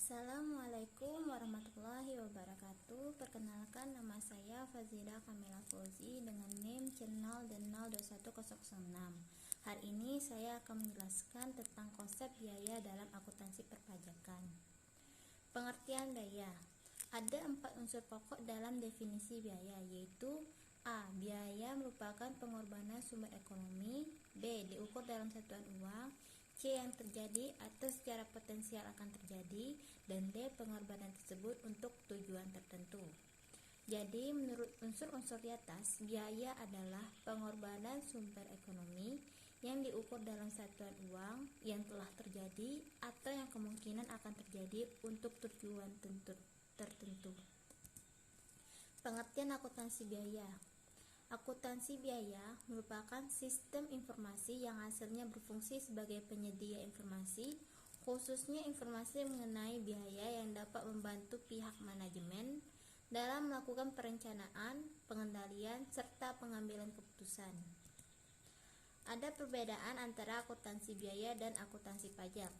Assalamualaikum warahmatullahi wabarakatuh. Perkenalkan, nama saya Fazila Kamila Fauzi dengan NIM channel dan 021006. Hari ini saya akan menjelaskan tentang konsep biaya dalam akuntansi perpajakan. Pengertian biaya. Ada 4 unsur pokok dalam definisi biaya, yaitu A. Biaya merupakan pengorbanan sumber ekonomi. B. Diukur dalam satuan uang. C. Yang terjadi atau secara potensial akan terjadi. Dan D. Pengorbanan tersebut untuk tujuan tertentu. Jadi menurut unsur-unsur di atas, biaya adalah pengorbanan sumber ekonomi yang diukur dalam satuan uang yang telah terjadi atau yang kemungkinan akan terjadi untuk tujuan tertentu. Pengertian akuntansi biaya. Akuntansi biaya merupakan sistem informasi yang hasilnya berfungsi sebagai penyedia informasi, khususnya informasi mengenai biaya yang dapat membantu pihak manajemen dalam melakukan perencanaan, pengendalian, serta pengambilan keputusan. Ada perbedaan antara akuntansi biaya dan akuntansi pajak,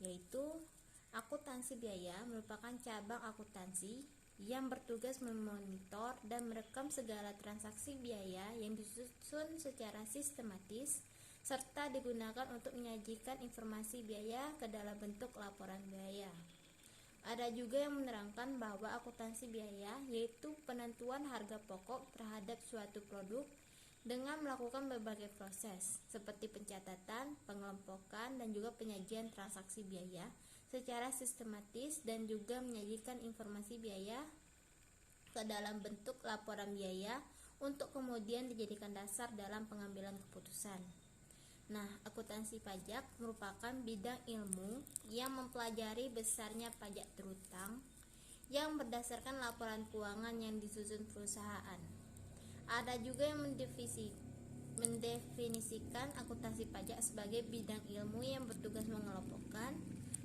yaitu akuntansi biaya merupakan cabang akuntansi yang bertugas memonitor dan merekam segala transaksi biaya yang disusun secara sistematis serta digunakan untuk menyajikan informasi biaya ke dalam bentuk laporan biaya. Ada juga yang menerangkan bahwa akuntansi biaya yaitu penentuan harga pokok terhadap suatu produk dengan melakukan berbagai proses seperti pencatatan, pengelompokan, dan juga penyajian transaksi biaya secara sistematis dan juga menyajikan informasi biaya ke dalam bentuk laporan biaya untuk kemudian dijadikan dasar dalam pengambilan keputusan. Nah, akuntansi pajak merupakan bidang ilmu yang mempelajari besarnya pajak terutang yang berdasarkan laporan keuangan yang disusun perusahaan. Ada juga yang mendefinisikan akuntansi pajak sebagai bidang ilmu yang bertugas mengelompokkan,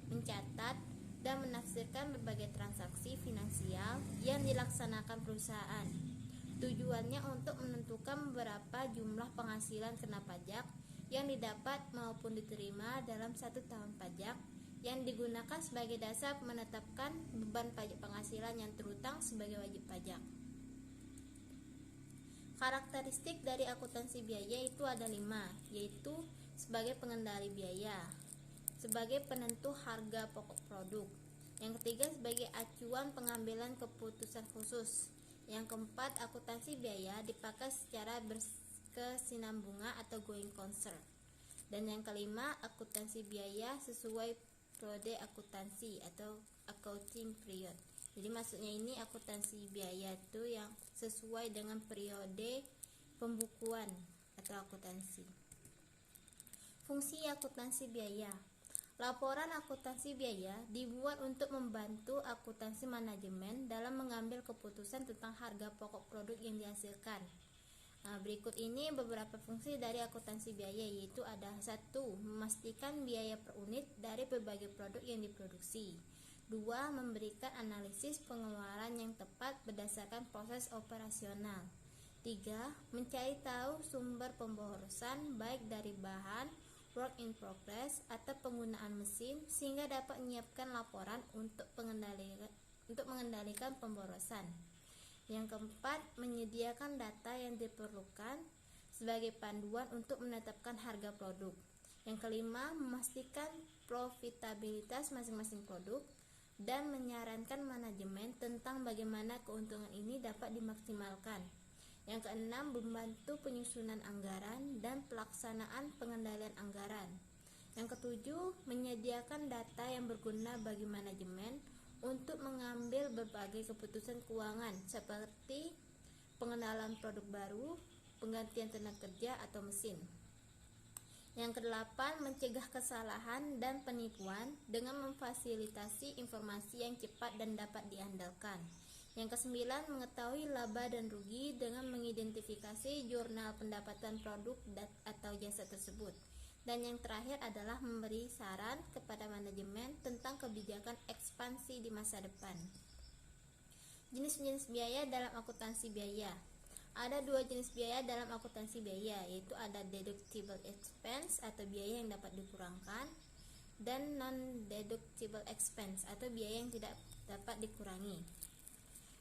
mencatat, dan menafsirkan berbagai transaksi finansial yang dilaksanakan perusahaan. Tujuannya untuk menentukan berapa jumlah penghasilan kena pajak yang didapat maupun diterima dalam 1 tahun pajak yang digunakan sebagai dasar menetapkan beban pajak penghasilan yang terutang sebagai wajib pajak. Karakteristik dari akuntansi biaya itu ada 5, yaitu sebagai pengendali biaya, sebagai penentu harga pokok produk, yang ketiga sebagai acuan pengambilan keputusan khusus, yang keempat akuntansi biaya dipakai secara berkesinambungan atau going concern, dan yang kelima akuntansi biaya sesuai periode akuntansi atau accounting period. Jadi maksudnya ini akuntansi biaya itu yang sesuai dengan periode pembukuan atau akuntansi. Fungsi akuntansi biaya. Laporan akuntansi biaya dibuat untuk membantu akuntansi manajemen dalam mengambil keputusan tentang harga pokok produk yang dihasilkan. Nah, berikut ini beberapa fungsi dari akuntansi biaya, yaitu ada 1. Memastikan biaya per unit dari berbagai produk yang diproduksi. 2. Memberikan analisis pengeluaran yang tepat berdasarkan proses operasional. 3. Mencari tahu sumber pemborosan baik dari bahan, work in progress, atau penggunaan mesin sehingga dapat menyiapkan laporan untuk mengendalikan pemborosan. Yang keempat, menyediakan data yang diperlukan sebagai panduan untuk menetapkan harga produk. Yang kelima, memastikan profitabilitas masing-masing produk dan menyarankan manajemen tentang bagaimana keuntungan ini dapat dimaksimalkan. Yang keenam, membantu penyusunan anggaran dan pelaksanaan pengendalian anggaran. Yang ketujuh, menyediakan data yang berguna bagi manajemen untuk mengambil berbagai keputusan keuangan seperti pengenalan produk baru, penggantian tenaga kerja atau mesin. Yang kedelapan, mencegah kesalahan dan penipuan dengan memfasilitasi informasi yang cepat dan dapat diandalkan. Yang kesembilan, mengetahui laba dan rugi dengan mengidentifikasi jurnal pendapatan produk atau jasa tersebut. Dan yang terakhir adalah memberi saran kepada manajemen tentang kebijakan ekspansi di masa depan. Jenis-jenis biaya dalam akuntansi biaya. Ada 2 jenis biaya dalam akuntansi biaya, yaitu ada deductible expense atau biaya yang dapat dikurangkan, dan non-deductible expense atau biaya yang tidak dapat dikurangi.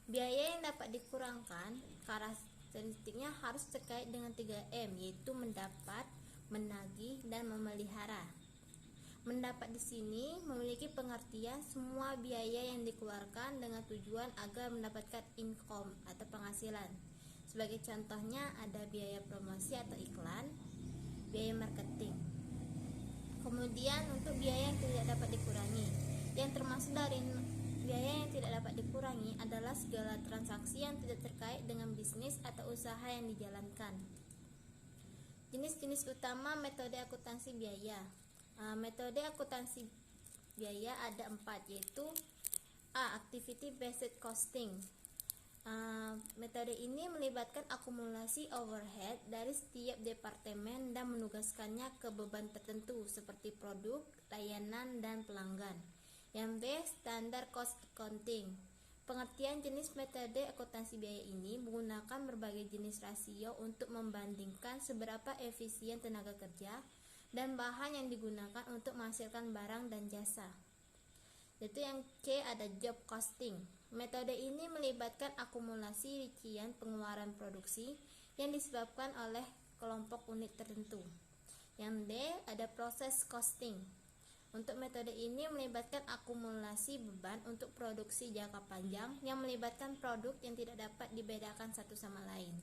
Biaya yang dapat dikurangkan karakteristiknya harus terkait dengan 3M, yaitu mendapat, menagih, dan memelihara. Mendapat di sini memiliki pengertian semua biaya yang dikeluarkan dengan tujuan agar mendapatkan income atau penghasilan. Sebagai contohnya ada biaya promosi atau iklan, biaya marketing. Kemudian untuk biaya yang tidak dapat dikurangi, yang termasuk dari biaya yang tidak dapat dikurangi adalah segala transaksi yang tidak terkait dengan bisnis atau usaha yang dijalankan. Jenis-jenis utama metode akuntansi biaya. Metode akuntansi biaya ada 4, yaitu A. Activity based costing. Metode ini melibatkan akumulasi overhead dari setiap departemen dan menugaskannya ke beban tertentu seperti produk, layanan, dan pelanggan. Yang B. Standard cost accounting. Pengertian jenis metode akuntansi biaya ini menggunakan berbagai jenis rasio untuk membandingkan seberapa efisien tenaga kerja dan bahan yang digunakan untuk menghasilkan barang dan jasa. Yaitu yang C ada job costing. Metode ini melibatkan akumulasi rincian pengeluaran produksi yang disebabkan oleh kelompok unit tertentu. Yang D ada process costing. Untuk metode ini melibatkan akumulasi beban untuk produksi jangka panjang yang melibatkan produk yang tidak dapat dibedakan satu sama lain.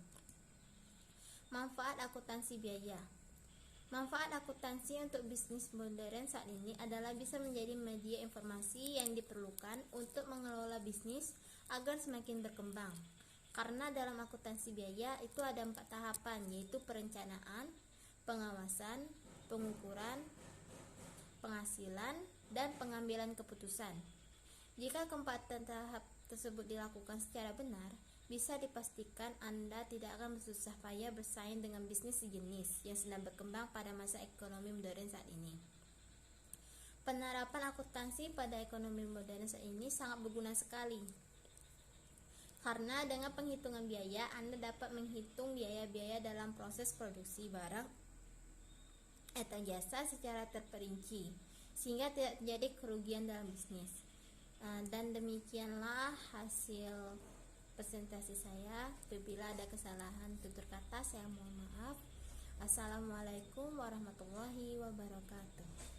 Manfaat akuntansi biaya. Manfaat akuntansi untuk bisnis modern saat ini adalah bisa menjadi media informasi yang diperlukan untuk mengelola bisnis agar semakin berkembang. Karena dalam akuntansi biaya itu ada 4 tahapan, yaitu perencanaan, pengawasan, pengukuran, penghasilan, dan pengambilan keputusan. Jika keempat tahap tersebut dilakukan secara benar, bisa dipastikan Anda tidak akan bersusah payah bersaing dengan bisnis sejenis yang sedang berkembang pada masa ekonomi modern saat ini. Penerapan akuntansi pada ekonomi modern saat ini sangat berguna sekali. Karena dengan penghitungan biaya, Anda dapat menghitung biaya-biaya dalam proses produksi barang atau jasa secara terperinci, sehingga tidak terjadi kerugian dalam bisnis. Dan demikianlah hasil presentasi saya. Apabila ada kesalahan tutur kata, saya mohon maaf. Assalamualaikum warahmatullahi wabarakatuh.